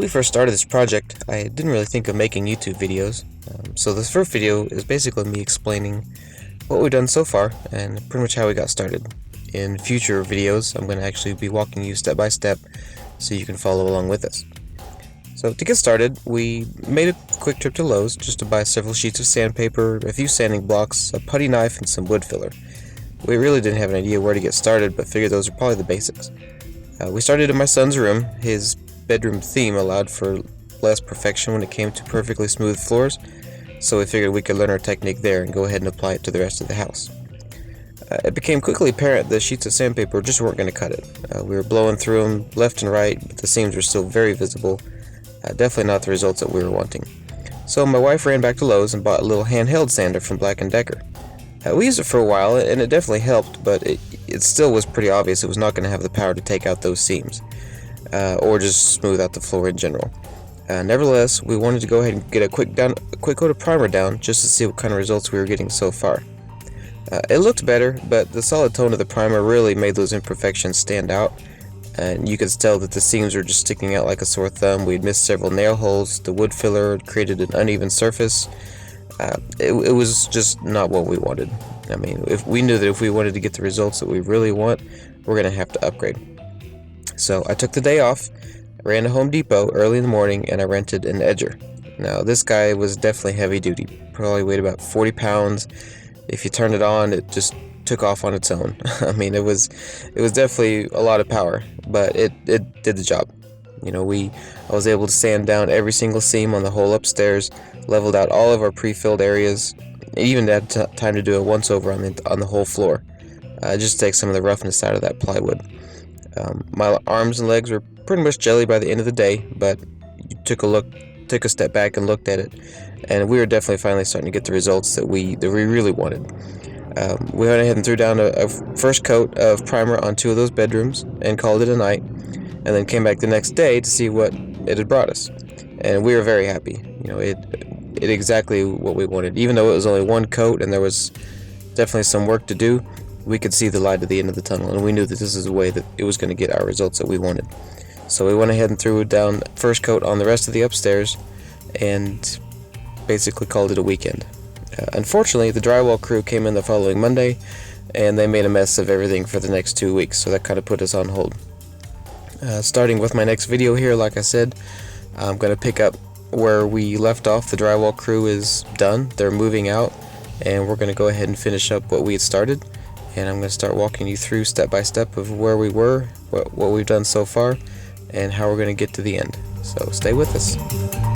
we first started this project, I didn't really think of making YouTube videos. So this first video is basically me explaining what we've done so far and pretty much how we got started. In future videos, I'm going to actually be walking you step by step so you can follow along with us. So to get started, we made a quick trip to Lowe's just to buy several sheets of sandpaper, a few sanding blocks, a putty knife, and some wood filler. We really didn't have an idea where to get started, but figured those are probably the basics. We started in my son's room. His bedroom theme allowed for less perfection when it came to perfectly smooth floors, so we figured we could learn our technique there and go ahead and apply it to the rest of the house. It became quickly apparent that sheets of sandpaper just weren't going to cut it. We were blowing through them left and right, but the seams were still very visible. Definitely not the results that we were wanting. So my wife ran back to Lowe's and bought a little handheld sander from Black & Decker. We used it for a while and it definitely helped, but it still was pretty obvious it was not going to have the power to take out those seams, or just smooth out the floor in general. Nevertheless, we wanted to go ahead and get a quick coat of primer down just to see what kind of results we were getting so far. It looked better, but the solid tone of the primer really made those imperfections stand out, and you could tell that the seams were just sticking out like a sore thumb. We'd missed several nail holes, the wood filler had created an uneven surface. It was just not what we wanted. I mean, if we knew that if we wanted to get the results that we really want, we're going to have to upgrade. So I took the day off, ran to Home Depot early in the morning, and I rented an edger. Now this guy was definitely heavy duty, probably weighed about 40 pounds. If you turned it on, it just took off on its own. I mean, it was definitely a lot of power, but it did the job. You know, I was able to sand down every single seam on the whole upstairs, leveled out all of our pre-filled areas, even had time to do a once-over on the whole floor, just to take some of the roughness out of that plywood. My arms and legs were pretty much jelly by the end of the day, but you took a step back and looked at it, and we were definitely finally starting to get the results that we really wanted. We went ahead and threw down a first coat of primer on 2 of those bedrooms and called it a night, and then came back the next day to see what it had brought us. And we were very happy. You know, it exactly what we wanted. Even though it was only one coat and there was definitely some work to do, we could see the light at the end of the tunnel, and we knew that this is the way that it was going to get our results that we wanted. So we went ahead and threw down first coat on the rest of the upstairs and basically called it a weekend. Unfortunately, the drywall crew came in the following Monday, and they made a mess of everything for the next 2 weeks, so that kind of put us on hold. Starting with my next video here, like I said, I'm going to pick up where we left off. The drywall crew is done, they're moving out, and we're going to go ahead and finish up what we had started, and I'm going to start walking you through step by step of where we were, what we've done so far, and how we're going to get to the end. So stay with us.